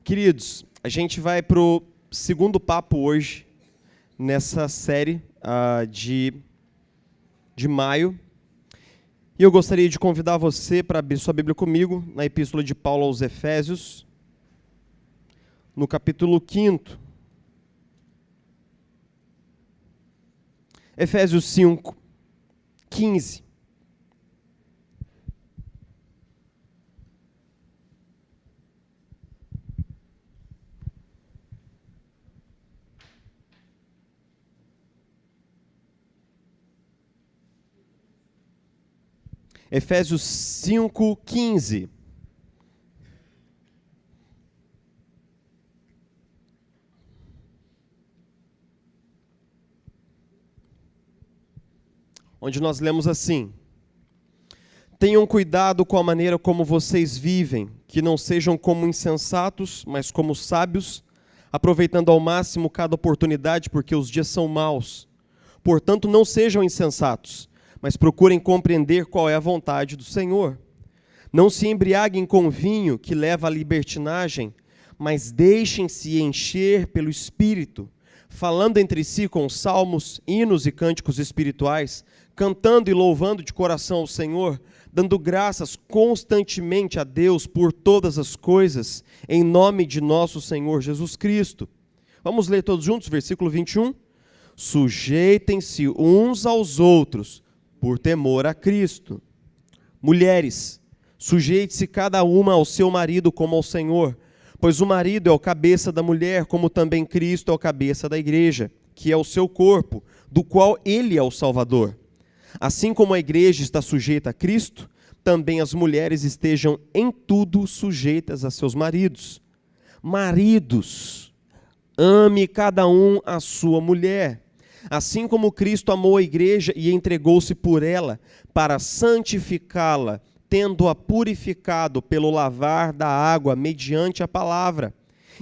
Queridos, a gente vai para o segundo papo hoje, nessa série de maio. E eu gostaria de convidar você para abrir sua Bíblia comigo, na Epístola de Paulo aos Efésios, no capítulo 5. Efésios 5, 15. Efésios 5, 15. Onde nós lemos assim: Tenham cuidado com a maneira como vocês vivem, que não sejam como insensatos, mas como sábios, aproveitando ao máximo cada oportunidade, porque os dias são maus. Portanto, não sejam insensatos, mas procurem compreender qual é a vontade do Senhor. Não se embriaguem com vinho, que leva à libertinagem, mas deixem-se encher pelo Espírito, falando entre si com salmos, hinos e cânticos espirituais, cantando e louvando de coração ao Senhor, dando graças constantemente a Deus por todas as coisas, em nome de nosso Senhor Jesus Cristo. Vamos ler todos juntos, versículo 21. Sujeitem-se uns aos outros, por temor a Cristo. Mulheres, sujeite-se cada uma ao seu marido como ao Senhor, pois o marido é o cabeça da mulher, como também Cristo é o cabeça da igreja, que é o seu corpo, do qual ele é o Salvador. Assim como a igreja está sujeita a Cristo, também as mulheres estejam em tudo sujeitas a seus maridos. Maridos, ame cada um a sua mulher, assim como Cristo amou a igreja e entregou-se por ela, para santificá-la, tendo-a purificado pelo lavar da água mediante a palavra,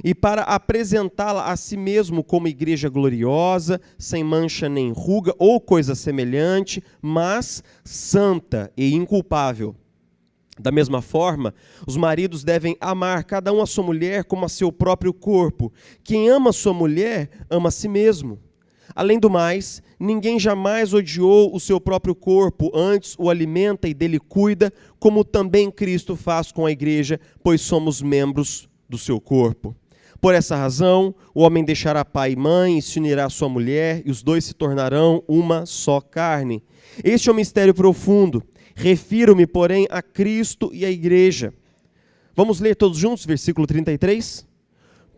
e para apresentá-la a si mesmo como igreja gloriosa, sem mancha nem ruga ou coisa semelhante, mas santa e inculpável. Da mesma forma, os maridos devem amar cada um a sua mulher como a seu próprio corpo. Quem ama sua mulher, ama a si mesmo. Além do mais, ninguém jamais odiou o seu próprio corpo, antes o alimenta e dele cuida, como também Cristo faz com a igreja, pois somos membros do seu corpo. Por essa razão, o homem deixará pai e mãe e se unirá à sua mulher, e os dois se tornarão uma só carne. Este é um mistério profundo. Refiro-me, porém, a Cristo e à igreja. Vamos ler todos juntos, versículo 33?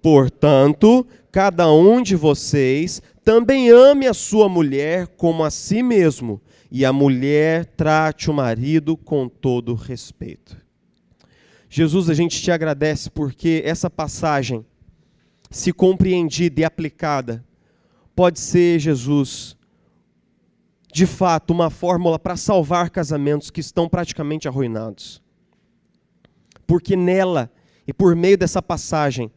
Portanto, cada um de vocês também ame a sua mulher como a si mesmo, e a mulher trate o marido com todo respeito. Jesus, a gente te agradece porque essa passagem, se compreendida e aplicada, pode ser, Jesus, de fato, uma fórmula para salvar casamentos que estão praticamente arruinados. Porque nela, e por meio dessa passagem,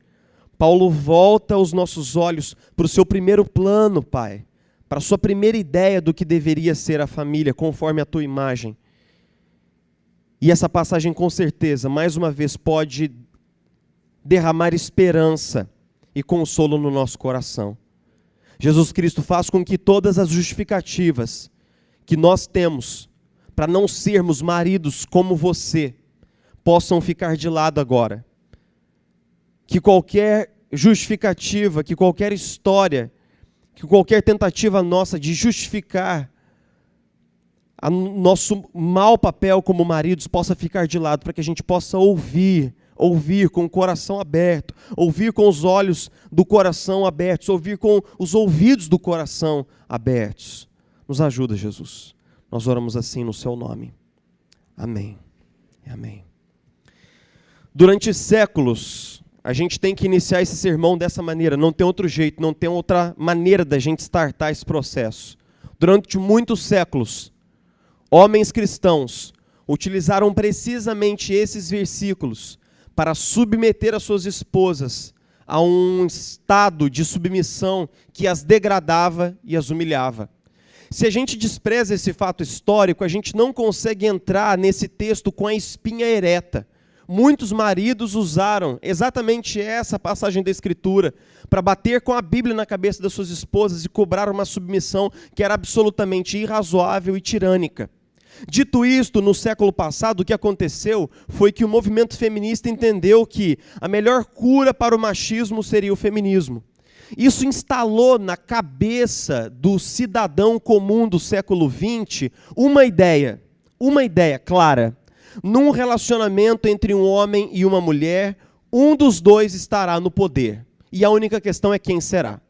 Paulo volta os nossos olhos para o seu primeiro plano, Pai, para a sua primeira ideia do que deveria ser a família, conforme a tua imagem. E essa passagem, com certeza, mais uma vez, pode derramar esperança e consolo no nosso coração. Jesus Cristo faz com que todas as justificativas que nós temos para não sermos maridos como você possam ficar de lado agora. Que qualquer justificativa, que qualquer história, que qualquer tentativa nossa de justificar nosso mau papel como maridos possa ficar de lado, para que a gente possa ouvir com o coração aberto, ouvir com os olhos do coração abertos, ouvir com os ouvidos do coração abertos. Nos ajuda, Jesus. Nós oramos assim no seu nome. Amém. Amém. Durante séculos, a gente tem que iniciar esse sermão dessa maneira, não tem outro jeito, não tem outra maneira da gente startar esse processo. Durante muitos séculos, homens cristãos utilizaram precisamente esses versículos para submeter as suas esposas a um estado de submissão que as degradava e as humilhava. Se a gente despreza esse fato histórico, a gente não consegue entrar nesse texto com a espinha ereta. Muitos maridos usaram exatamente essa passagem da Escritura para bater com a Bíblia na cabeça das suas esposas e cobrar uma submissão que era absolutamente irrazoável e tirânica. Dito isto, no século passado, o que aconteceu foi que o movimento feminista entendeu que a melhor cura para o machismo seria o feminismo. Isso instalou na cabeça do cidadão comum do século XX uma ideia clara. Num relacionamento entre um homem e uma mulher, um dos dois estará no poder. E a única questão é quem será.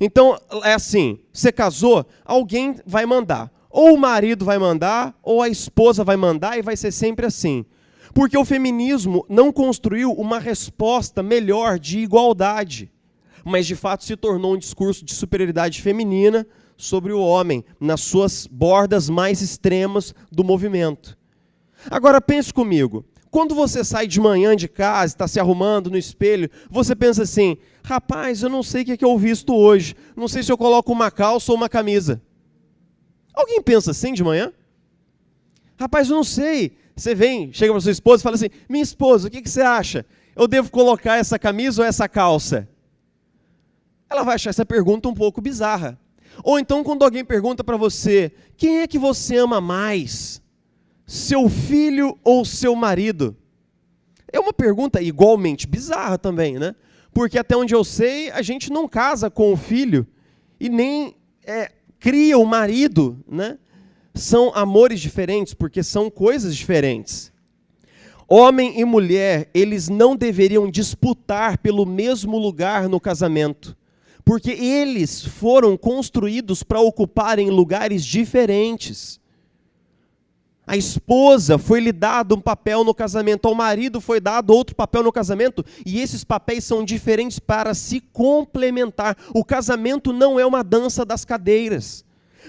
Então, é assim, você casou, alguém vai mandar. Ou o marido vai mandar, ou a esposa vai mandar, e vai ser sempre assim. Porque o feminismo não construiu uma resposta melhor de igualdade, mas de fato se tornou um discurso de superioridade feminina sobre o homem, nas suas bordas mais extremas do movimento. Agora pense comigo, quando você sai de manhã de casa, está se arrumando no espelho, você pensa assim, rapaz, eu não sei o que eu visto hoje, não sei se eu coloco uma calça ou uma camisa. Alguém pensa assim de manhã? Rapaz, eu não sei. Você vem, chega para sua esposa e fala assim, minha esposa, o que você acha? Eu devo colocar essa camisa ou essa calça? Ela vai achar essa pergunta um pouco bizarra. Ou então quando alguém pergunta para você, quem é que você ama mais? Seu filho ou seu marido? É uma pergunta igualmente bizarra também, né? Porque até onde eu sei, a gente não casa com o filho e nem cria o marido, né? São amores diferentes, porque são coisas diferentes. Homem e mulher, eles não deveriam disputar pelo mesmo lugar no casamento, porque eles foram construídos para ocuparem lugares diferentes. A esposa foi-lhe dado um papel no casamento, ao marido foi dado outro papel no casamento, e esses papéis são diferentes para se complementar. O casamento não é uma dança das cadeiras.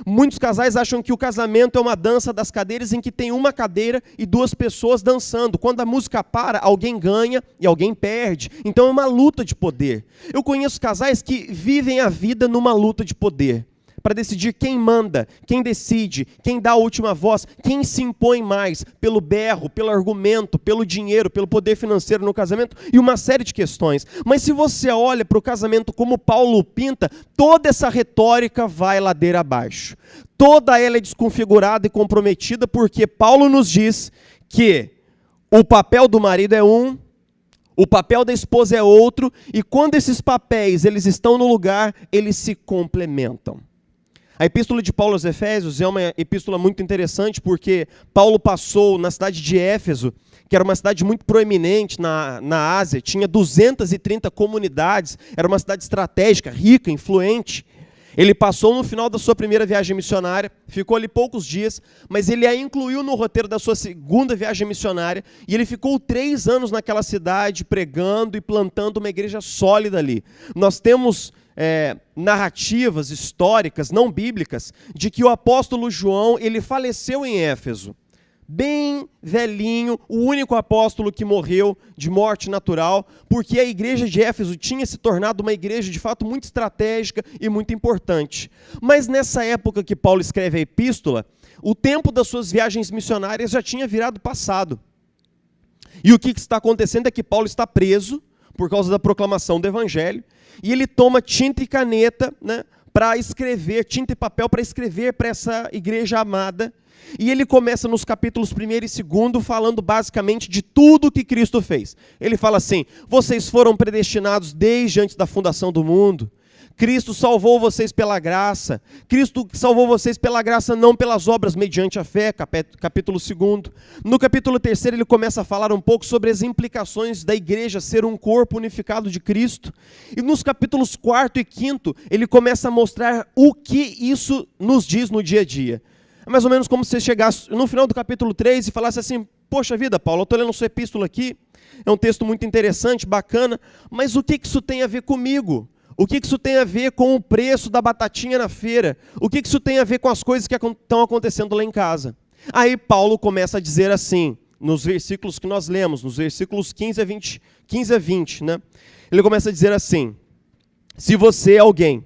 Muitos casais acham que o casamento é uma dança das cadeiras em que tem uma cadeira e duas pessoas dançando. Quando a música para, alguém ganha e alguém perde. Então é uma luta de poder. Eu conheço casais que vivem a vida numa luta de poder, para decidir quem manda, quem decide, quem dá a última voz, quem se impõe mais, pelo berro, pelo argumento, pelo dinheiro, pelo poder financeiro no casamento, e uma série de questões. Mas se você olha para o casamento como Paulo pinta, toda essa retórica vai ladeira abaixo. Toda ela é desconfigurada e comprometida, porque Paulo nos diz que o papel do marido é um, o papel da esposa é outro, e quando esses papéis eles estão no lugar, eles se complementam. A epístola de Paulo aos Efésios é uma epístola muito interessante porque Paulo passou na cidade de Éfeso, que era uma cidade muito proeminente na Ásia, tinha 230 comunidades, era uma cidade estratégica, rica, influente. Ele passou no final da sua primeira viagem missionária, ficou ali poucos dias, mas ele a incluiu no roteiro da sua segunda viagem missionária, e ele ficou 3 anos naquela cidade pregando e plantando uma igreja sólida ali. Nós temos narrativas históricas, não bíblicas, de que o apóstolo João, ele faleceu em Éfeso, bem velhinho, o único apóstolo que morreu de morte natural, porque a igreja de Éfeso tinha se tornado uma igreja de fato muito estratégica e muito importante. Mas nessa época que Paulo escreve a epístola, o tempo das suas viagens missionárias já tinha virado passado. E o que está acontecendo é que Paulo está preso por causa da proclamação do evangelho, e ele toma tinta e caneta, né, para escrever, tinta e papel para escrever para essa igreja amada. E ele começa nos capítulos 1 e 2 falando basicamente de tudo que Cristo fez. Ele fala assim, vocês foram predestinados desde antes da fundação do mundo. Cristo salvou vocês pela graça. Cristo salvou vocês pela graça, não pelas obras, mediante a fé, capítulo 2. No capítulo 3 ele começa a falar um pouco sobre as implicações da igreja ser um corpo unificado de Cristo. E nos capítulos 4 e 5 ele começa a mostrar o que isso nos diz no dia a dia. É mais ou menos como se você chegasse no final do capítulo 3 e falasse assim, poxa vida, Paulo, eu estou lendo sua epístola aqui, é um texto muito interessante, bacana, mas o que isso tem a ver comigo? O que isso tem a ver com o preço da batatinha na feira? O que isso tem a ver com as coisas que estão acontecendo lá em casa? Aí Paulo começa a dizer assim, nos versículos que nós lemos, nos versículos 15 a 20, né? Ele começa a dizer assim, se você é alguém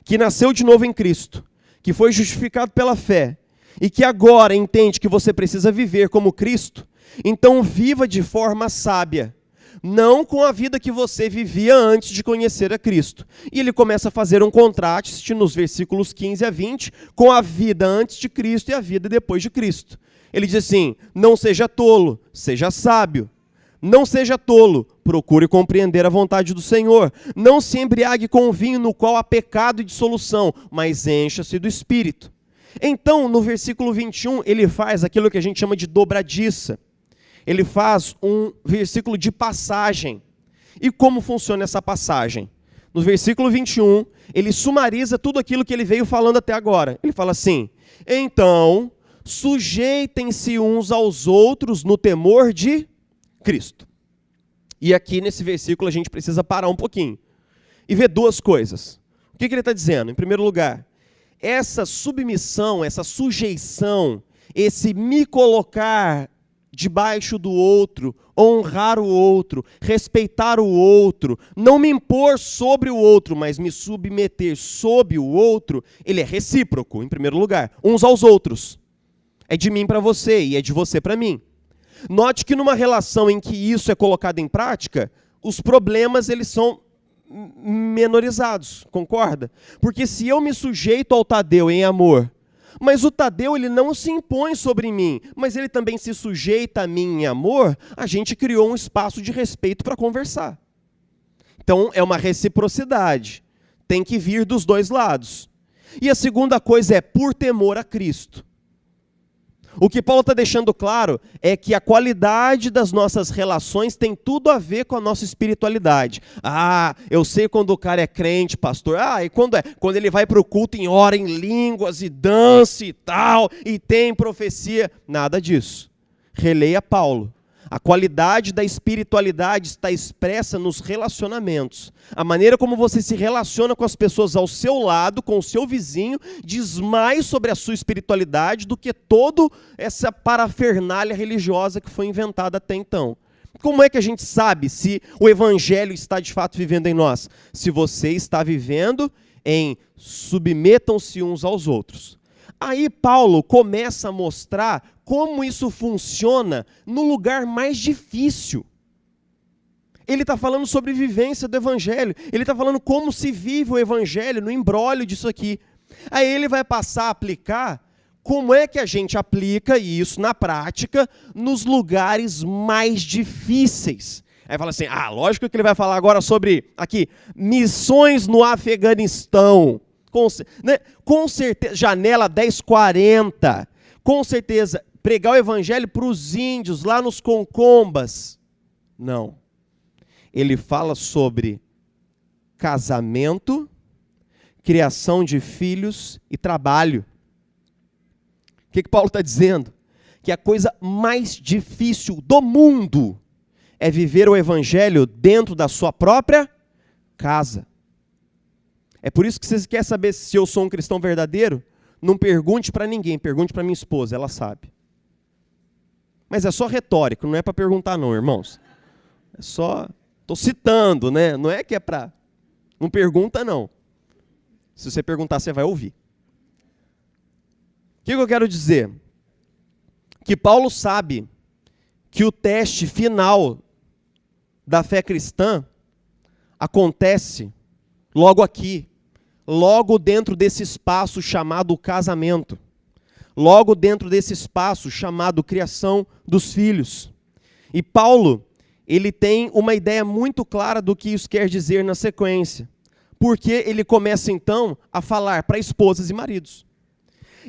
que nasceu de novo em Cristo, que foi justificado pela fé, e que agora entende que você precisa viver como Cristo, Então viva de forma sábia, não com a vida que você vivia antes de conhecer a Cristo. E ele começa a fazer um contraste nos versículos 15 a 20 com a vida antes de Cristo e a vida depois de Cristo. Ele diz assim: não seja tolo, seja sábio. Não seja tolo, procure compreender a vontade do Senhor. Não se embriague com o vinho no qual há pecado e dissolução, mas encha-se do Espírito. Então, no versículo 21, ele faz aquilo que a gente chama de dobradiça. Ele faz um versículo de passagem. E como funciona essa passagem? No versículo 21, ele sumariza tudo aquilo que ele veio falando até agora. Ele fala assim: então, sujeitem-se uns aos outros no temor de Cristo. E aqui nesse versículo a gente precisa parar um pouquinho e ver duas coisas. O que ele está dizendo? Em primeiro lugar, essa submissão, essa sujeição, esse me colocar debaixo do outro, honrar o outro, respeitar o outro, não me impor sobre o outro, mas me submeter sob o outro, ele é recíproco, em primeiro lugar, uns aos outros. É de mim para você e é de você para mim. Note que numa relação em que isso é colocado em prática, os problemas eles são menorizados, concorda? Porque se eu me sujeito ao Tadeu em amor, mas o Tadeu ele não se impõe sobre mim, mas ele também se sujeita a mim em amor, a gente criou um espaço de respeito para conversar. Então é uma reciprocidade, tem que vir dos dois lados. E a segunda coisa é por temor a Cristo. O que Paulo está deixando claro é que a qualidade das nossas relações tem tudo a ver com a nossa espiritualidade. Ah, eu sei quando o cara é crente, pastor. Ah, e quando é? Quando ele vai para o culto e ora em línguas e dança e tal, e tem profecia. Nada disso. Releia Paulo. A qualidade da espiritualidade está expressa nos relacionamentos. A maneira como você se relaciona com as pessoas ao seu lado, com o seu vizinho, diz mais sobre a sua espiritualidade do que toda essa parafernália religiosa que foi inventada até então. Como é que a gente sabe se o evangelho está de fato vivendo em nós? Se você está vivendo em submetam-se uns aos outros. Aí Paulo começa a mostrar como isso funciona no lugar mais difícil. Ele está falando sobre vivência do evangelho. Ele está falando como se vive o evangelho no imbróglio disso aqui. Aí ele vai passar a aplicar como é que a gente aplica isso na prática nos lugares mais difíceis. Aí fala assim, lógico que ele vai falar agora sobre, aqui, missões no Afeganistão. Com certeza, janela 1040, com certeza, pregar o evangelho para os índios, lá nos Concombas. Não. Ele fala sobre casamento, criação de filhos e trabalho. O que Paulo está dizendo? Que a coisa mais difícil do mundo é viver o evangelho dentro da sua própria casa. É por isso que você quer saber se eu sou um cristão verdadeiro? Não pergunte para ninguém, pergunte para minha esposa, ela sabe. Mas é só retórico, não é para perguntar não, irmãos. É só, estou citando, né? Não é que é para... Não pergunta não. Se você perguntar, você vai ouvir. O que eu quero dizer? Que Paulo sabe que o teste final da fé cristã acontece logo aqui, logo dentro desse espaço chamado casamento, logo dentro desse espaço chamado criação dos filhos. E Paulo, ele tem uma ideia muito clara do que isso quer dizer na sequência, porque ele começa então a falar para esposas e maridos.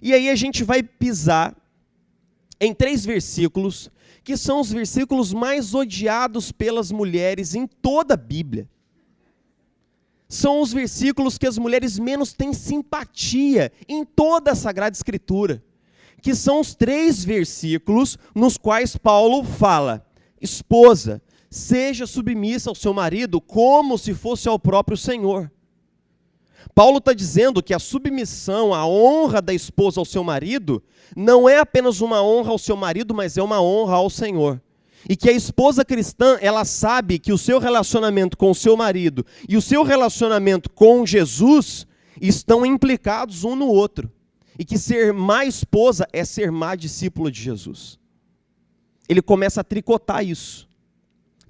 E aí a gente vai pisar em 3 versículos, que são os versículos mais odiados pelas mulheres em toda a Bíblia. São os versículos que as mulheres menos têm simpatia em toda a Sagrada Escritura, que são os 3 versículos nos quais Paulo fala: esposa, seja submissa ao seu marido como se fosse ao próprio Senhor. Paulo está dizendo que a submissão, a honra da esposa ao seu marido, não é apenas uma honra ao seu marido, mas é uma honra ao Senhor. E que a esposa cristã, ela sabe que o seu relacionamento com o seu marido e o seu relacionamento com Jesus estão implicados um no outro. E que ser má esposa é ser má discípula de Jesus. Ele começa a tricotar isso.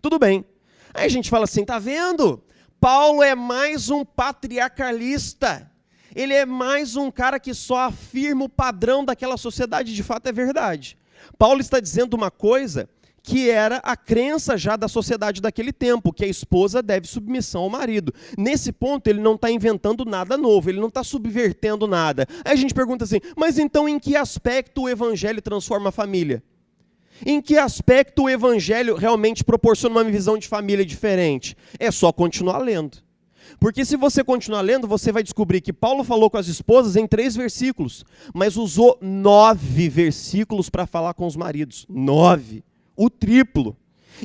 Tudo bem. Aí a gente fala assim, tá vendo? Paulo é mais um patriarcalista. Ele é mais um cara que só afirma o padrão daquela sociedade, de fato é verdade. Paulo está dizendo uma coisa que era a crença já da sociedade daquele tempo, que a esposa deve submissão ao marido. Nesse ponto, ele não está inventando nada novo, ele não está subvertendo nada. Aí a gente pergunta assim, mas então em que aspecto o evangelho transforma a família? Em que aspecto o evangelho realmente proporciona uma visão de família diferente? É só continuar lendo. Porque se você continuar lendo, você vai descobrir que Paulo falou com as esposas em 3 versículos, mas usou 9 versículos para falar com os maridos. 9. O triplo.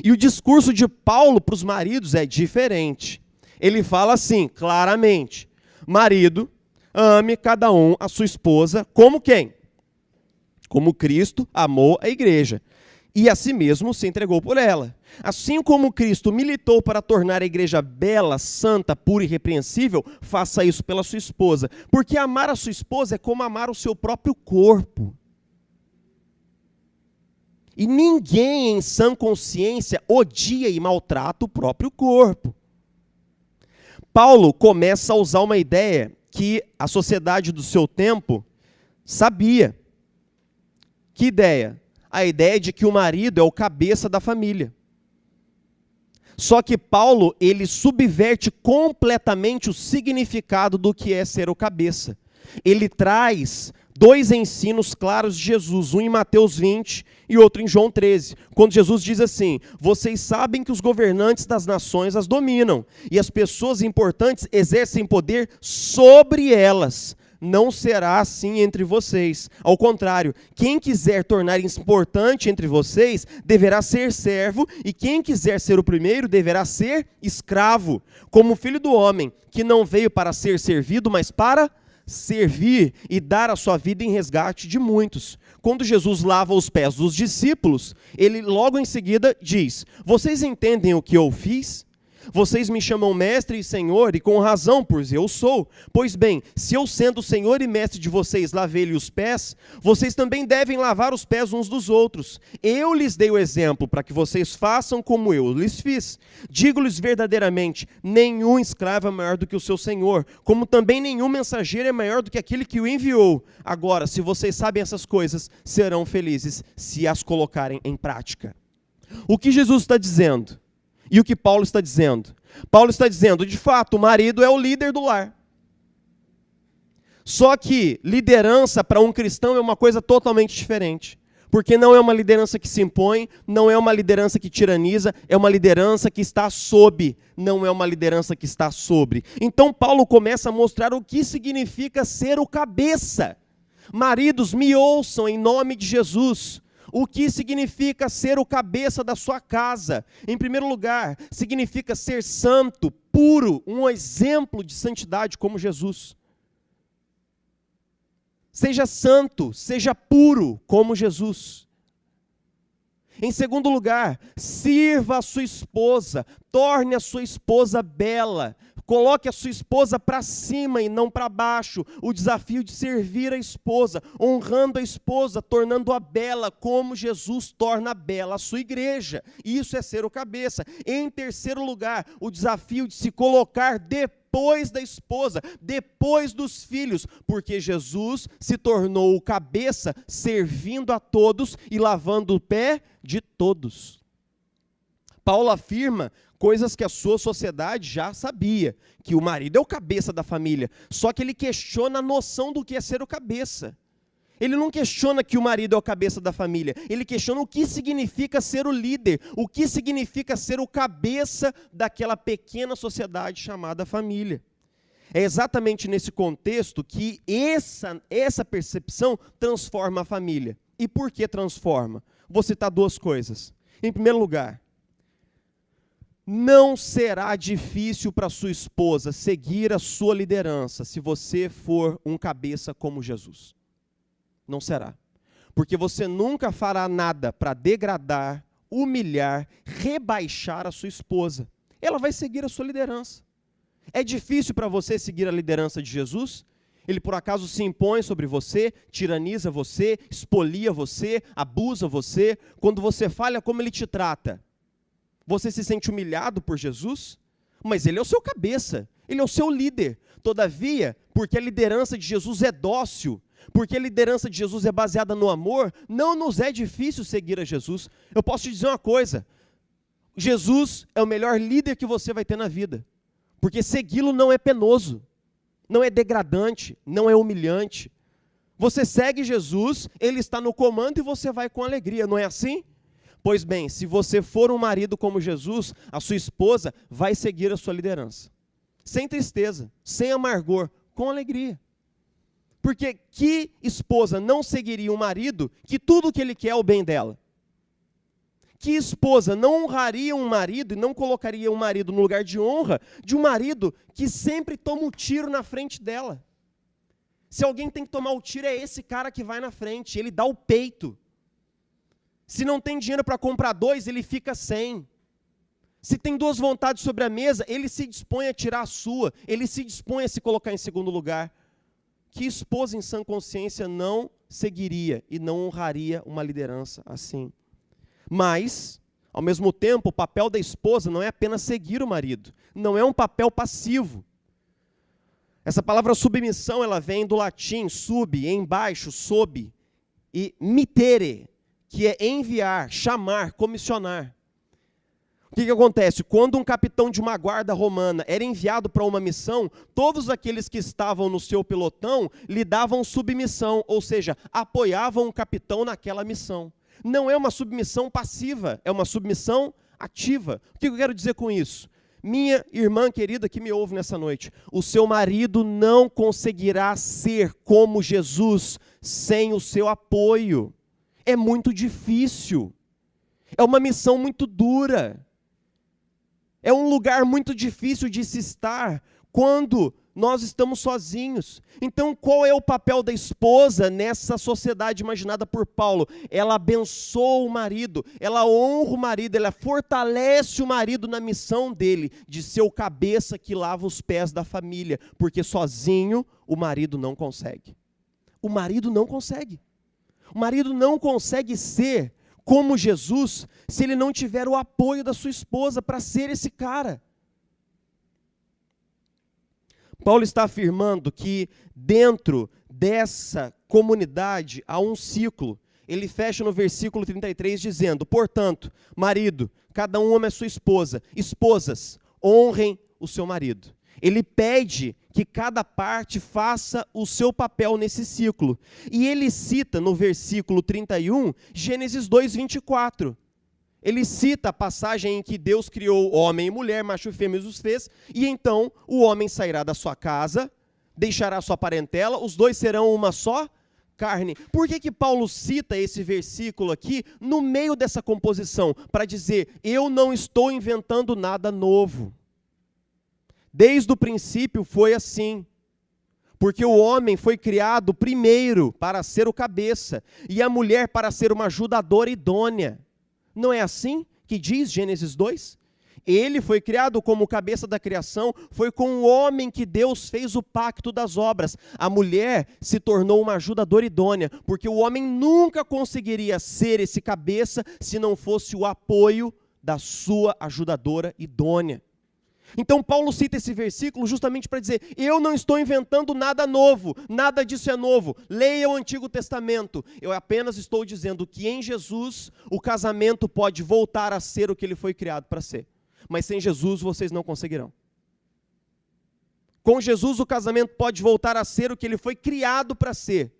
E o discurso de Paulo para os maridos é diferente. Ele fala assim, claramente, marido, ame cada um a sua esposa como quem? Como Cristo amou a igreja. E a si mesmo se entregou por ela. Assim como Cristo militou para tornar a igreja bela, santa, pura e irrepreensível, faça isso pela sua esposa. Porque amar a sua esposa é como amar o seu próprio corpo. E ninguém em sã consciência odia e maltrata o próprio corpo. Paulo começa a usar uma ideia que a sociedade do seu tempo sabia. Que ideia? A ideia de que o marido é o cabeça da família. Só que Paulo, ele subverte completamente o significado do que é ser o cabeça. Ele traz 2 ensinos claros de Jesus, um em Mateus 20 e outro em João 13, quando Jesus diz assim, vocês sabem que os governantes das nações as dominam, e as pessoas importantes exercem poder sobre elas. Não será assim entre vocês. Ao contrário, quem quiser tornar importante entre vocês, deverá ser servo, e quem quiser ser o primeiro, deverá ser escravo, como o Filho do Homem, que não veio para ser servido, mas para servir e dar a sua vida em resgate de muitos. Quando Jesus lava os pés dos discípulos, ele logo em seguida diz, vocês entendem o que eu fiz? Vocês me chamam mestre e senhor, e com razão, pois eu sou. Pois bem, se eu sendo senhor e mestre de vocês lavei-lhe os pés, vocês também devem lavar os pés uns dos outros. Eu lhes dei o exemplo para que vocês façam como eu lhes fiz. Digo-lhes verdadeiramente, nenhum escravo é maior do que o seu senhor, como também nenhum mensageiro é maior do que aquele que o enviou. Agora, se vocês sabem essas coisas, serão felizes se as colocarem em prática. O que Jesus está dizendo? E o que Paulo está dizendo? Paulo está dizendo, de fato, o marido é o líder do lar. Só que liderança para um cristão é uma coisa totalmente diferente. Porque não é uma liderança que se impõe, não é uma liderança que tiraniza, é uma liderança que está sob, não é uma liderança que está sobre. Então Paulo começa a mostrar o que significa ser o cabeça. Maridos, me ouçam em nome de Jesus. O que significa ser o cabeça da sua casa? Em primeiro lugar, significa ser santo, puro, um exemplo de santidade como Jesus. Seja santo, seja puro como Jesus. Em segundo lugar, sirva a sua esposa, torne a sua esposa bela, coloque a sua esposa para cima e não para baixo. O desafio de servir a esposa, honrando a esposa, tornando-a bela, como Jesus torna bela a sua igreja. Isso é ser o cabeça. Em terceiro lugar, o desafio de se colocar depois da esposa, depois dos filhos, porque Jesus se tornou o cabeça, servindo a todos e lavando o pé de todos. Paulo afirma coisas que a sua sociedade já sabia, que o marido é o cabeça da família, só que ele questiona a noção do que é ser o cabeça. Ele não questiona que o marido é o cabeça da família, ele questiona o que significa ser o líder, o que significa ser o cabeça daquela pequena sociedade chamada família. É exatamente nesse contexto que essa percepção transforma a família. E por que transforma? Vou citar 2 coisas. Em primeiro lugar, não será difícil para sua esposa seguir a sua liderança se você for um cabeça como Jesus. Não será. Porque você nunca fará nada para degradar, humilhar, rebaixar a sua esposa. Ela vai seguir a sua liderança. É difícil para você seguir a liderança de Jesus? Ele por acaso se impõe sobre você, tiraniza você, expolia você, abusa você? Quando você falha, como ele te trata? Você se sente humilhado por Jesus? Mas ele é o seu cabeça, ele é o seu líder. Todavia, porque a liderança de Jesus é dócil, porque a liderança de Jesus é baseada no amor, não nos é difícil seguir a Jesus. Eu posso te dizer uma coisa, Jesus é o melhor líder que você vai ter na vida, porque segui-lo não é penoso, não é degradante, não é humilhante. Você segue Jesus, ele está no comando e você vai com alegria, não é assim? Pois bem, se você for um marido como Jesus, a sua esposa vai seguir a sua liderança. Sem tristeza, sem amargor, com alegria. Porque que esposa não seguiria um marido que tudo o que ele quer é o bem dela? Que esposa não honraria um marido e não colocaria um marido no lugar de honra de um marido que sempre toma um tiro na frente dela? Se alguém tem que tomar o tiro, é esse cara que vai na frente, ele dá o peito. Se não tem dinheiro para comprar 2, ele fica sem. Se tem 2 vontades sobre a mesa, ele se dispõe a tirar a sua, ele se dispõe a se colocar em segundo lugar. Que esposa em sã consciência não seguiria e não honraria uma liderança assim? Mas, ao mesmo tempo, o papel da esposa não é apenas seguir o marido, não é um papel passivo. Essa palavra submissão, ela vem do latim sub, embaixo, sob, e mittere, que é enviar, chamar, comissionar. O que acontece? Quando um capitão de uma guarda romana era enviado para uma missão, todos aqueles que estavam no seu pelotão lhe davam submissão, ou seja, apoiavam o capitão naquela missão. Não é uma submissão passiva, é uma submissão ativa. O que eu quero dizer com isso? Minha irmã querida que me ouve nessa noite, o seu marido não conseguirá ser como Jesus sem o seu apoio. É muito difícil. É uma missão muito dura. É um lugar muito difícil de se estar quando nós estamos sozinhos. Então, qual é o papel da esposa nessa sociedade imaginada por Paulo? Ela abençoa o marido, ela honra o marido, ela fortalece o marido na missão dele, de ser o cabeça que lava os pés da família, porque sozinho o marido não consegue. O marido não consegue. O marido não consegue ser como Jesus, se ele não tiver o apoio da sua esposa para ser esse cara. Paulo está afirmando que dentro dessa comunidade há um ciclo. Ele fecha no versículo 33 dizendo: portanto, marido, cada um ama a sua esposa. Esposas, honrem o seu marido. Ele pede que cada parte faça o seu papel nesse ciclo. E ele cita no versículo 31, Gênesis 2:24. Ele cita a passagem em que Deus criou homem e mulher, macho e fêmea os fez, e então o homem sairá da sua casa, deixará sua parentela, os dois serão uma só carne. Por que Paulo cita esse versículo aqui no meio dessa composição? Para dizer, eu não estou inventando nada novo. Desde o princípio foi assim, porque o homem foi criado primeiro para ser o cabeça, e a mulher para ser uma ajudadora idônea. Não é assim que diz Gênesis 2? Ele foi criado como cabeça da criação, foi com o homem que Deus fez o pacto das obras. A mulher se tornou uma ajudadora idônea, porque o homem nunca conseguiria ser esse cabeça se não fosse o apoio da sua ajudadora idônea. Então Paulo cita esse versículo justamente para dizer, eu não estou inventando nada novo, nada disso é novo, leia o Antigo Testamento, eu apenas estou dizendo que em Jesus o casamento pode voltar a ser o que ele foi criado para ser, mas sem Jesus vocês não conseguirão. Com Jesus o casamento pode voltar a ser o que ele foi criado para ser,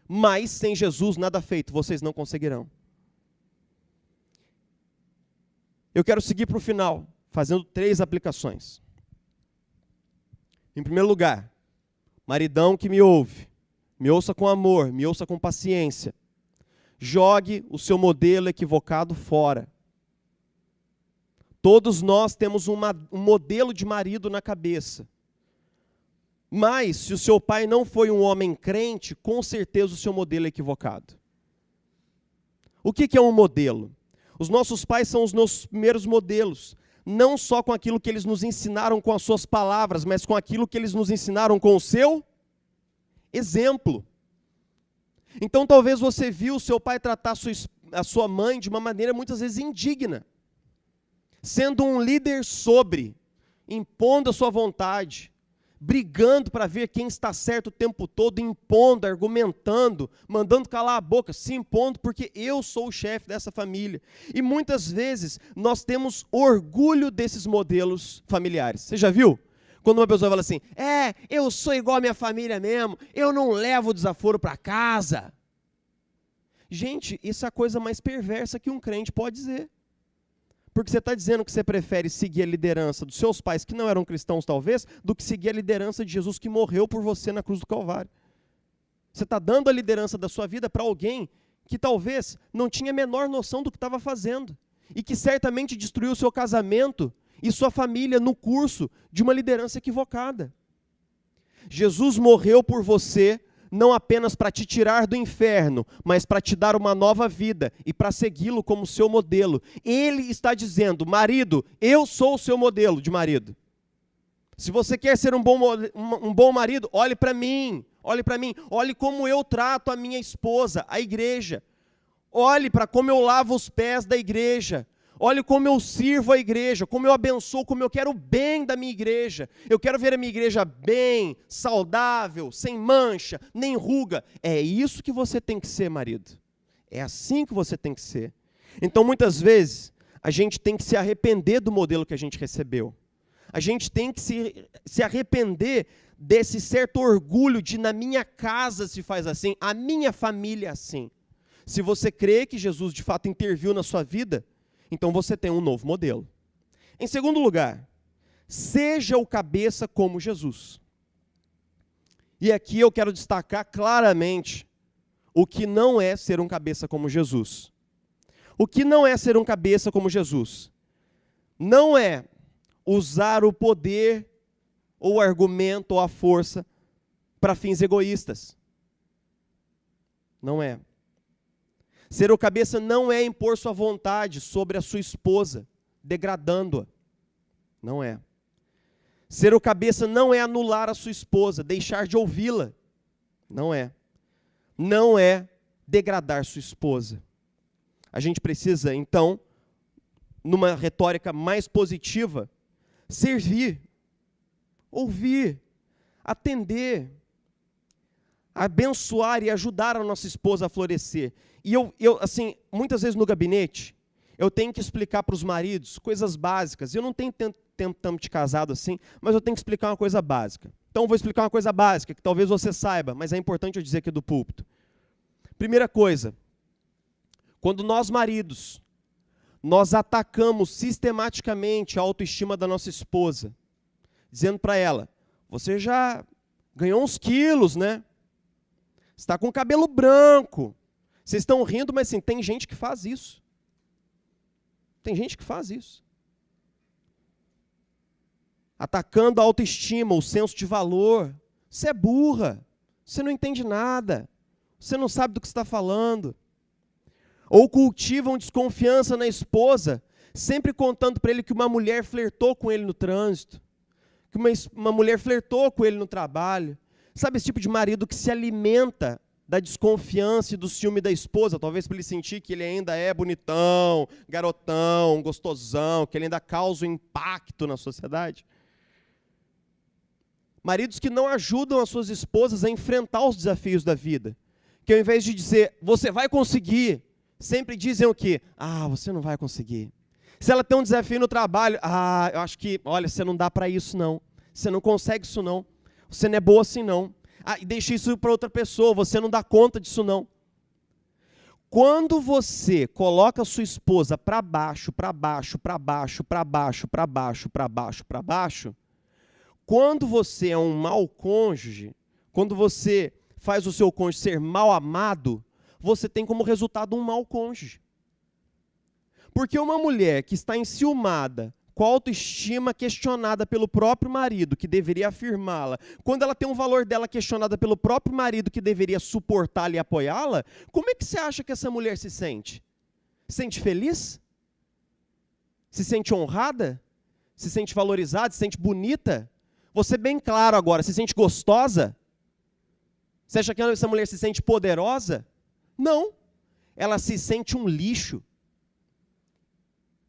mas sem Jesus nada feito, vocês não conseguirão. Eu quero seguir para o final, fazendo 3 aplicações. Em primeiro lugar, maridão que me ouça com amor, me ouça com paciência. Jogue o seu modelo equivocado fora. Todos nós temos um modelo de marido na cabeça. Mas, se o seu pai não foi um homem crente, com certeza o seu modelo é equivocado. O que é um modelo? Os nossos pais são os nossos primeiros modelos. Não só com aquilo que eles nos ensinaram com as suas palavras, mas com aquilo que eles nos ensinaram com o seu exemplo. Então talvez você viu o seu pai tratar a sua mãe de uma maneira muitas vezes indigna, sendo um líder impondo a sua vontade, brigando para ver quem está certo o tempo todo, impondo, argumentando, mandando calar a boca, se impondo porque eu sou o chefe dessa família. E muitas vezes nós temos orgulho desses modelos familiares. Você já viu? Quando uma pessoa fala assim, eu sou igual a minha família mesmo, eu não levo o desaforo para casa. Gente, isso é a coisa mais perversa que um crente pode dizer. Porque você está dizendo que você prefere seguir a liderança dos seus pais, que não eram cristãos talvez, do que seguir a liderança de Jesus que morreu por você na cruz do Calvário. Você está dando a liderança da sua vida para alguém que talvez não tinha a menor noção do que estava fazendo. E que certamente destruiu o seu casamento e sua família no curso de uma liderança equivocada. Jesus morreu por você, não apenas para te tirar do inferno, mas para te dar uma nova vida e para segui-lo como seu modelo. Ele está dizendo, marido, eu sou o seu modelo de marido. Se você quer ser um bom marido, olhe para mim, olhe como eu trato a minha esposa, a igreja. Olhe para como eu lavo os pés da igreja. Olhe como eu sirvo a igreja, como eu abençoo, como eu quero o bem da minha igreja. Eu quero ver a minha igreja bem, saudável, sem mancha, nem ruga. É isso que você tem que ser, marido. É assim que você tem que ser. Então, muitas vezes, a gente tem que se arrepender do modelo que a gente recebeu. A gente tem que se arrepender desse certo orgulho de na minha casa se faz assim, a minha família é assim. Se você crê que Jesus de fato interviu na sua vida, então você tem um novo modelo. Em segundo lugar, seja o cabeça como Jesus. E aqui eu quero destacar claramente o que não é ser um cabeça como Jesus. O que não é ser um cabeça como Jesus? Não é usar o poder, ou o argumento, ou a força para fins egoístas. Não é. Ser o cabeça não é impor sua vontade sobre a sua esposa, degradando-a. Não é. Ser o cabeça não é anular a sua esposa, deixar de ouvi-la. Não é. Não é degradar sua esposa. A gente precisa, então, numa retórica mais positiva, servir, ouvir, atender, abençoar e ajudar a nossa esposa a florescer. E eu assim, muitas vezes no gabinete, eu tenho que explicar para os maridos coisas básicas. Eu não tenho tempo de casado assim, mas eu tenho que explicar uma coisa básica. Então eu vou explicar uma coisa básica, que talvez você saiba, mas é importante eu dizer aqui do púlpito. Primeira coisa, quando nós maridos, nós atacamos sistematicamente a autoestima da nossa esposa, dizendo para ela, você já ganhou uns quilos, né? Você está com cabelo branco. Vocês estão rindo, mas assim, tem gente que faz isso. Tem gente que faz isso. Atacando a autoestima, o senso de valor. Você é burra. Você não entende nada. Você não sabe do que está falando. Ou cultivam desconfiança na esposa, sempre contando para ele que uma mulher flertou com ele no trânsito, que uma mulher flertou com ele no trabalho. Sabe esse tipo de marido que se alimenta da desconfiança e do ciúme da esposa, talvez para ele sentir que ele ainda é bonitão, garotão, gostosão, que ele ainda causa um impacto na sociedade? Maridos que não ajudam as suas esposas a enfrentar os desafios da vida, que ao invés de dizer, você vai conseguir, sempre dizem o quê? Você não vai conseguir. Se ela tem um desafio no trabalho, eu acho que, olha, você não dá para isso não, você não consegue isso não, você não é boa assim não. E deixa isso para outra pessoa, você não dá conta disso não. Quando você coloca a sua esposa para baixo, para baixo, para baixo, para baixo, para baixo, para baixo, para baixo, quando você é um mau cônjuge, quando você faz o seu cônjuge ser mal amado, você tem como resultado um mau cônjuge. Porque uma mulher que está enciumada, com a autoestima questionada pelo próprio marido, que deveria afirmá-la, quando ela tem um valor dela questionada pelo próprio marido, que deveria suportá-la e apoiá-la, como é que você acha que essa mulher se sente? Se sente feliz? Se sente honrada? Se sente valorizada? Se sente bonita? Vou ser bem claro agora, se sente gostosa? Você acha que essa mulher se sente poderosa? Não. Ela se sente um lixo.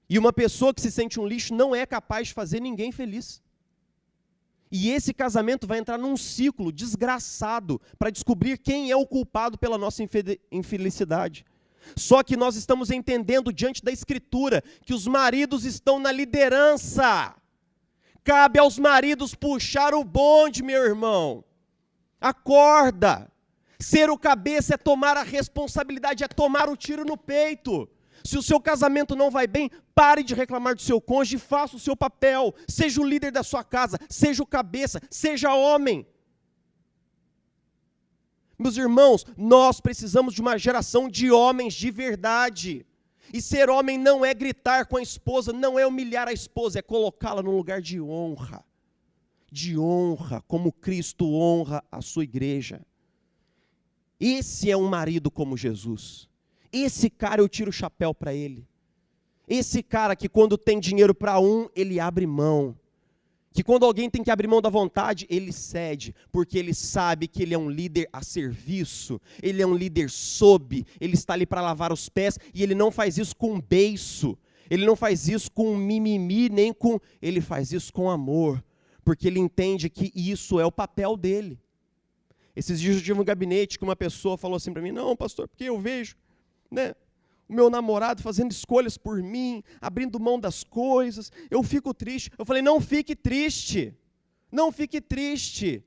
E uma pessoa que se sente um lixo não é capaz de fazer ninguém feliz. E esse casamento vai entrar num ciclo desgraçado para descobrir quem é o culpado pela nossa infelicidade. Só que nós estamos entendendo diante da Escritura que os maridos estão na liderança. Cabe aos maridos puxar o bonde, meu irmão. Acorda. Ser o cabeça é tomar a responsabilidade, é tomar o tiro no peito. Se o seu casamento não vai bem, pare de reclamar do seu cônjuge e faça o seu papel. Seja o líder da sua casa, seja o cabeça, seja homem. Meus irmãos, nós precisamos de uma geração de homens de verdade. E ser homem não é gritar com a esposa, não é humilhar a esposa, é colocá-la num lugar de honra. De honra, como Cristo honra a sua igreja. Esse é um marido como Jesus. Esse cara eu tiro o chapéu para ele. Esse cara que quando tem dinheiro para um, ele abre mão. Que quando alguém tem que abrir mão da vontade, ele cede, porque ele sabe que ele é um líder a serviço, ele é um líder sob, ele está ali para lavar os pés, e ele não faz isso com beiço, ele não faz isso com mimimi, ele faz isso com amor, porque ele entende que isso é o papel dele. Esses dias eu tive um gabinete que uma pessoa falou assim para mim, não, pastor, porque eu vejo, o meu namorado fazendo escolhas por mim, abrindo mão das coisas, eu fico triste. Eu falei, não fique triste, não fique triste,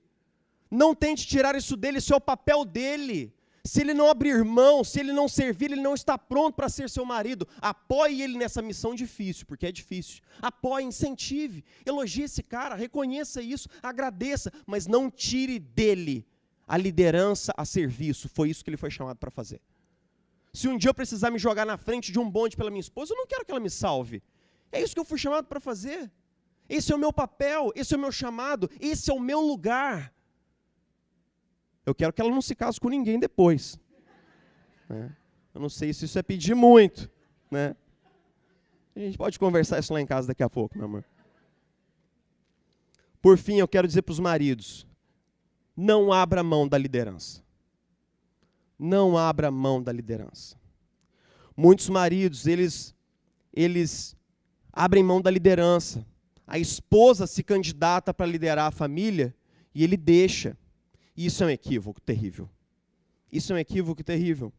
não tente tirar isso dele, isso é o papel dele. Se ele não abrir mão, se ele não servir, ele não está pronto para ser seu marido. Apoie ele nessa missão difícil, porque é difícil. Apoie, incentive, elogie esse cara, reconheça isso, agradeça, mas não tire dele a liderança a serviço. Foi isso que ele foi chamado para fazer. Se um dia eu precisar me jogar na frente de um bonde pela minha esposa, eu não quero que ela me salve. É isso que eu fui chamado para fazer. Esse é o meu papel, esse é o meu chamado, esse é o meu lugar. Eu quero que ela não se case com ninguém depois. Eu não sei se isso é pedir muito. A gente pode conversar isso lá em casa daqui a pouco, meu amor. Por fim, eu quero dizer para os maridos, não abra mão da liderança. Não abra mão da liderança. Muitos maridos, eles abrem mão da liderança. A esposa se candidata para liderar a família e ele deixa. Isso é um equívoco terrível. Isso é um equívoco terrível.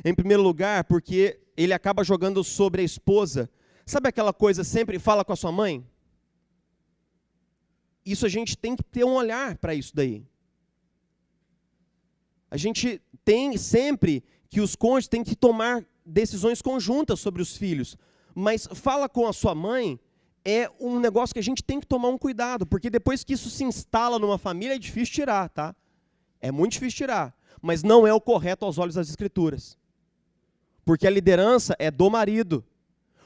Em primeiro lugar, porque ele acaba jogando sobre a esposa. Sabe aquela coisa, sempre fala com a sua mãe? Isso a gente tem que ter um olhar para isso daí. A gente tem sempre que os cônjuges têm que tomar decisões conjuntas sobre os filhos. Mas fala com a sua mãe é um negócio que a gente tem que tomar um cuidado, porque depois que isso se instala numa família é difícil tirar, tá? É muito difícil tirar, mas não é o correto aos olhos das Escrituras. Porque a liderança é do marido.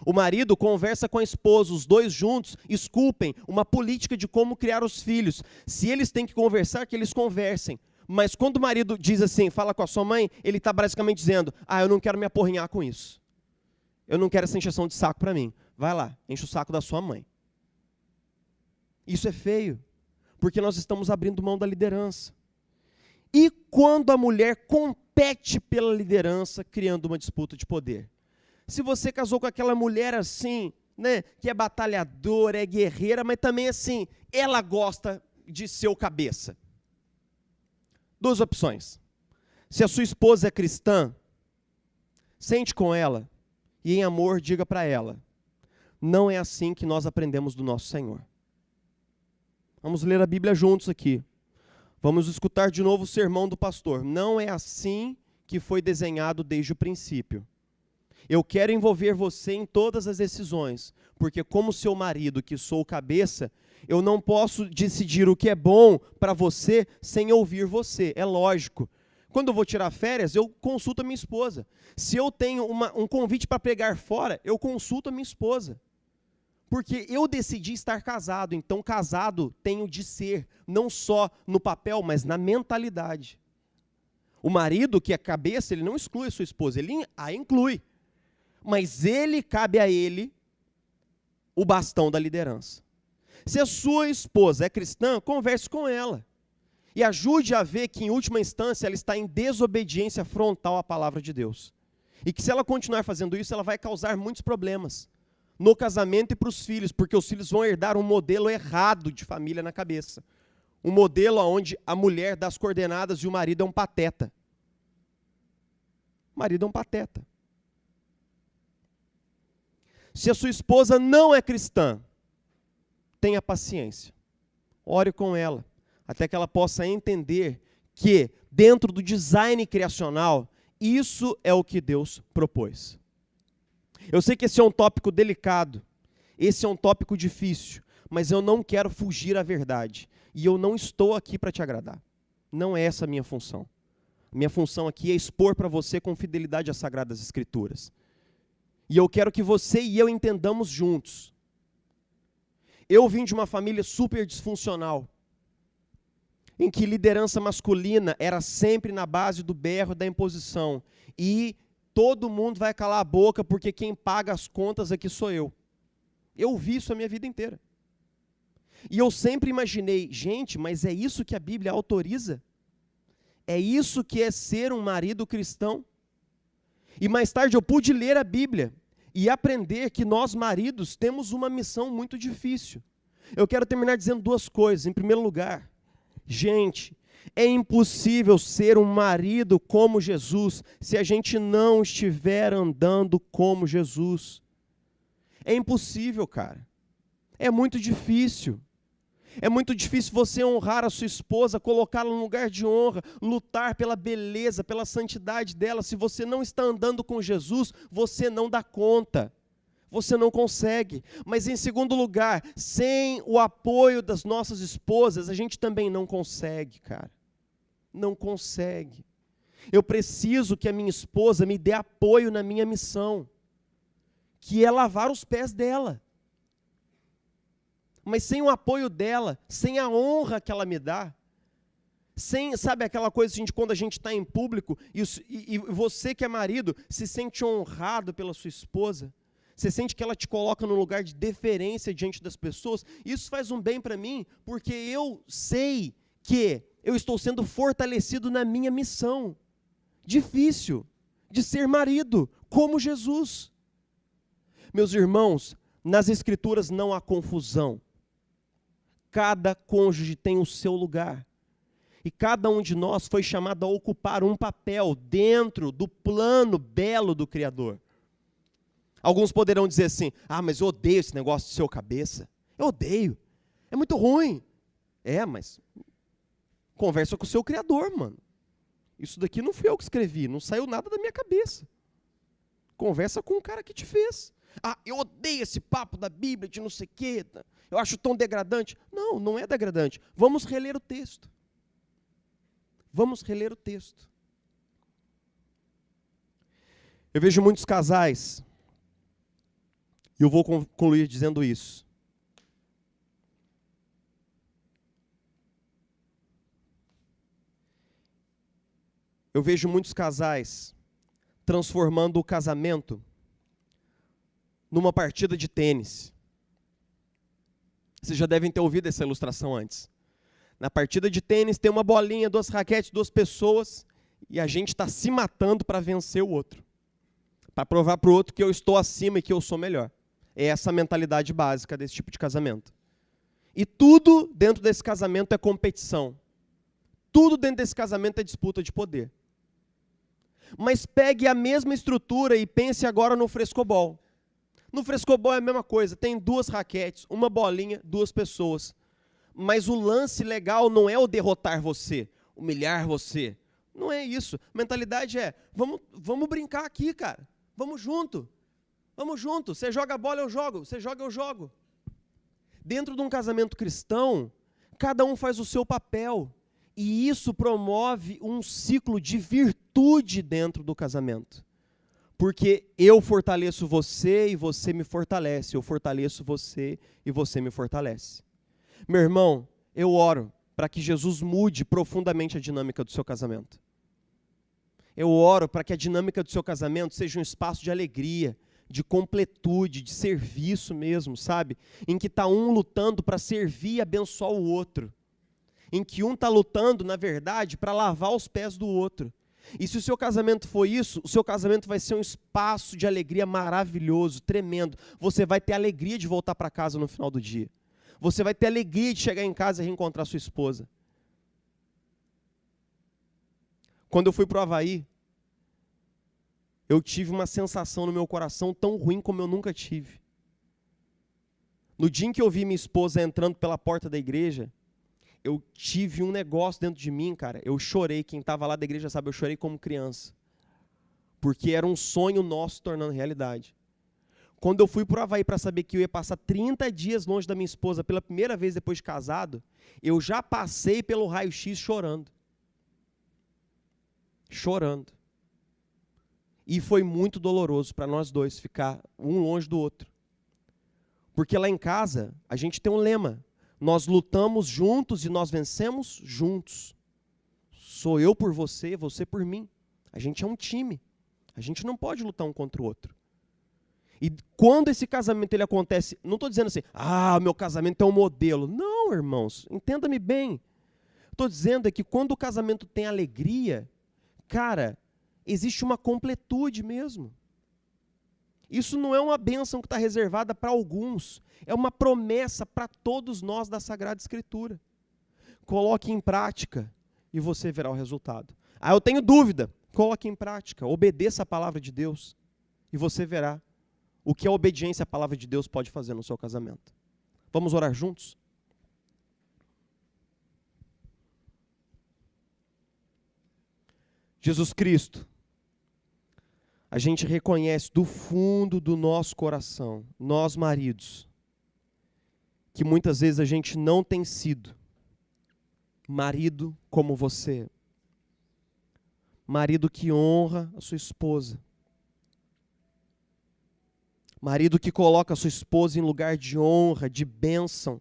O marido conversa com a esposa, os dois juntos esculpem uma política de como criar os filhos. Se eles têm que conversar, que eles conversem. Mas quando o marido diz assim, fala com a sua mãe, ele está basicamente dizendo, eu não quero me aporrinhar com isso. Eu não quero essa encheção de saco para mim. Vai lá, enche o saco da sua mãe. Isso é feio, porque nós estamos abrindo mão da liderança. E quando a mulher compete pela liderança, criando uma disputa de poder? Se você casou com aquela mulher assim, que é batalhadora, é guerreira, mas também assim, ela gosta de ser o cabeça. Duas opções. Se a sua esposa é cristã, sente com ela e em amor diga para ela, não é assim que nós aprendemos do nosso Senhor. Vamos ler a Bíblia juntos aqui. Vamos escutar de novo o sermão do pastor. Não é assim que foi desenhado desde o princípio. Eu quero envolver você em todas as decisões, porque como seu marido, que sou o cabeça, eu não posso decidir o que é bom para você sem ouvir você. É lógico. Quando eu vou tirar férias, eu consulto a minha esposa. Se eu tenho um convite para pregar fora, eu consulto a minha esposa. Porque eu decidi estar casado, então casado tenho de ser, não só no papel, mas na mentalidade. O marido, que é cabeça, ele não exclui a sua esposa, ele a inclui. Mas cabe a ele o bastão da liderança. Se a sua esposa é cristã, converse com ela. E ajude a ver que, em última instância, ela está em desobediência frontal à palavra de Deus. E que se ela continuar fazendo isso, ela vai causar muitos problemas no casamento e para os filhos, porque os filhos vão herdar um modelo errado de família na cabeça. Um modelo onde a mulher dá as coordenadas e o marido é um pateta. O marido é um pateta. Se a sua esposa não é cristã, tenha paciência. Ore com ela, até que ela possa entender que, dentro do design criacional, isso é o que Deus propôs. Eu sei que esse é um tópico delicado, esse é um tópico difícil, mas eu não quero fugir à verdade. E eu não estou aqui para te agradar. Não é essa a minha função. A minha função aqui é expor para você com fidelidade as Sagradas Escrituras. E eu quero que você e eu entendamos juntos. Eu vim de uma família super disfuncional, em que liderança masculina era sempre na base do berro, da imposição. E todo mundo vai calar a boca porque quem paga as contas aqui sou eu. Eu vi isso a minha vida inteira. E eu sempre imaginei, gente, mas é isso que a Bíblia autoriza? É isso que é ser um marido cristão? E mais tarde eu pude ler a Bíblia e aprender que nós, maridos, temos uma missão muito difícil. Eu quero terminar dizendo duas coisas. Em primeiro lugar, gente, é impossível ser um marido como Jesus se a gente não estiver andando como Jesus. É impossível, cara. É muito difícil. É muito difícil você honrar a sua esposa, colocá-la no lugar de honra, lutar pela beleza, pela santidade dela. Se você não está andando com Jesus, você não dá conta. Você não consegue. Mas em segundo lugar, sem o apoio das nossas esposas, a gente também não consegue, cara. Não consegue. Eu preciso que a minha esposa me dê apoio na minha missão, que é lavar os pés dela. Mas sem o apoio dela, sem a honra que ela me dá, sem, sabe aquela coisa de quando a gente está em público e você que é marido se sente honrado pela sua esposa, você sente que ela te coloca num lugar de deferência diante das pessoas, isso faz um bem para mim, porque eu sei que eu estou sendo fortalecido na minha missão difícil de ser marido, como Jesus. Meus irmãos, nas Escrituras não há confusão. Cada cônjuge tem o seu lugar. E cada um de nós foi chamado a ocupar um papel dentro do plano belo do Criador. Alguns poderão dizer assim, mas eu odeio esse negócio de ser o cabeça. Eu odeio. É muito ruim. Mas conversa com o seu Criador, mano. Isso daqui não fui eu que escrevi, não saiu nada da minha cabeça. Conversa com o cara que te fez. Eu odeio esse papo da Bíblia de não sei o quê. Eu acho tão degradante. Não, não é degradante. Vamos reler o texto. Vamos reler o texto. Eu vejo muitos casais, e eu vou concluir dizendo isso. Eu vejo muitos casais transformando o casamento numa partida de tênis. Vocês já devem ter ouvido essa ilustração antes. Na partida de tênis tem uma bolinha, 2 raquetes, 2 pessoas, e a gente está se matando para vencer o outro. Para provar para o outro que eu estou acima e que eu sou melhor. É essa a mentalidade básica desse tipo de casamento. E tudo dentro desse casamento é competição. Tudo dentro desse casamento é disputa de poder. Mas pegue a mesma estrutura e pense agora no frescobol. No frescobol é a mesma coisa, tem 2 raquetes, uma bolinha, 2 pessoas. Mas o lance legal não é o derrotar você, humilhar você. Não é isso. A mentalidade é, vamos brincar aqui, cara. Vamos junto. Vamos junto. Você joga a bola, eu jogo. Você joga, eu jogo. Dentro de um casamento cristão, cada um faz o seu papel. E isso promove um ciclo de virtude dentro do casamento. Porque eu fortaleço você e você me fortalece. Eu fortaleço você e você me fortalece. Meu irmão, eu oro para que Jesus mude profundamente a dinâmica do seu casamento. Eu oro para que a dinâmica do seu casamento seja um espaço de alegria, de completude, de serviço mesmo, sabe? Em que está um lutando para servir e abençoar o outro. em que um está lutando, na verdade, para lavar os pés do outro. E se o seu casamento for isso, o seu casamento vai ser um espaço de alegria maravilhoso, tremendo. Você vai ter alegria de voltar para casa no final do dia. Você vai ter alegria de chegar em casa e reencontrar sua esposa. Quando eu fui para o Havaí, eu tive uma sensação no meu coração tão ruim como eu nunca tive. No dia em que eu vi minha esposa entrando pela porta da igreja, eu tive um negócio dentro de mim, cara. Eu chorei, quem estava lá da igreja sabe, eu chorei como criança. Porque era um sonho nosso tornando realidade. Quando eu fui para o Havaí para saber que eu ia passar 30 dias longe da minha esposa pela primeira vez depois de casado, eu já passei pelo raio-x chorando. Chorando. E foi muito doloroso para nós dois ficar um longe do outro. Porque lá em casa, a gente tem um lema. Nós lutamos juntos e nós vencemos juntos. Sou eu por você, você por mim. A gente é um time. A gente não pode lutar um contra o outro. E quando esse casamento ele acontece, não estou dizendo assim, meu casamento é um modelo. Não, irmãos, entenda-me bem. Estou dizendo é que quando o casamento tem alegria, cara, existe uma completude mesmo. Isso não é uma bênção que está reservada para alguns. É uma promessa para todos nós da Sagrada Escritura. Coloque em prática e você verá o resultado. Eu tenho dúvida. Coloque em prática. Obedeça a palavra de Deus e você verá o que a obediência à palavra de Deus pode fazer no seu casamento. Vamos orar juntos? Jesus Cristo, a gente reconhece do fundo do nosso coração, nós maridos, que muitas vezes a gente não tem sido marido como você. Marido que honra a sua esposa. Marido que coloca a sua esposa em lugar de honra, de bênção.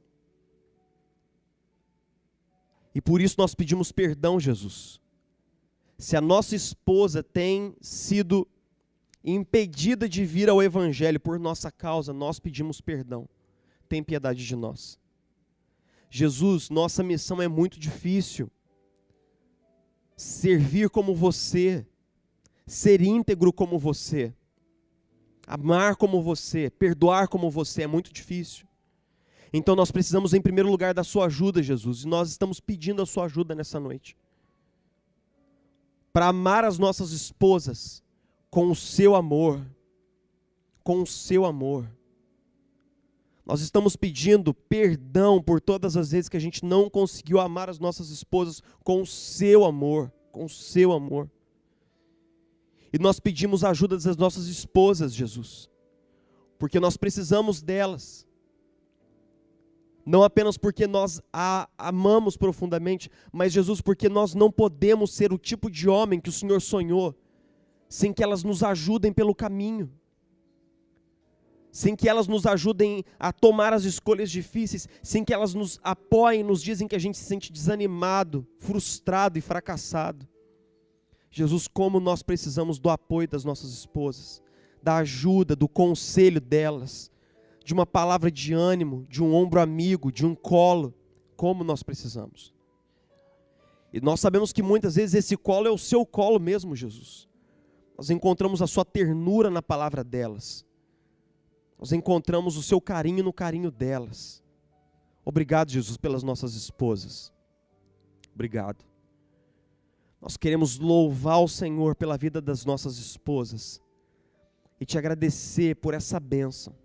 E por isso nós pedimos perdão, Jesus. Se a nossa esposa tem sido impedida de vir ao Evangelho por nossa causa, nós pedimos perdão. Tem piedade de nós. Jesus, nossa missão é muito difícil. Servir como você, ser íntegro como você, amar como você, perdoar como você é muito difícil. Então nós precisamos em primeiro lugar da sua ajuda, Jesus, e nós estamos pedindo a sua ajuda nessa noite. Para amar as nossas esposas com o seu amor, com o seu amor. Nós estamos pedindo perdão por todas as vezes que a gente não conseguiu amar as nossas esposas com o seu amor, com o seu amor. E nós pedimos a ajuda das nossas esposas, Jesus, porque nós precisamos delas. Não apenas porque nós a amamos profundamente, mas, Jesus, porque nós não podemos ser o tipo de homem que o Senhor sonhou, sem que elas nos ajudem pelo caminho, sem que elas nos ajudem a tomar as escolhas difíceis, sem que elas nos apoiem nos dias em que a gente se sente desanimado, frustrado e fracassado. Jesus, como nós precisamos do apoio das nossas esposas, da ajuda, do conselho delas, de uma palavra de ânimo, de um ombro amigo, de um colo, como nós precisamos. E nós sabemos que muitas vezes esse colo é o seu colo mesmo, Jesus. Nós encontramos a sua ternura na palavra delas. Nós encontramos o seu carinho no carinho delas. Obrigado, Jesus, pelas nossas esposas. Obrigado. Nós queremos louvar o Senhor pela vida das nossas esposas e te agradecer por essa bênção.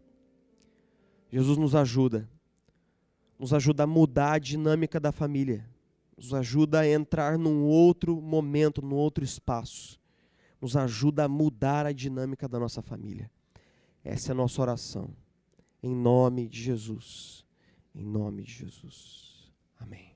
Jesus, nos ajuda a mudar a dinâmica da família, nos ajuda a entrar num outro momento, num outro espaço, nos ajuda a mudar a dinâmica da nossa família. Essa é a nossa oração, em nome de Jesus, em nome de Jesus. Amém.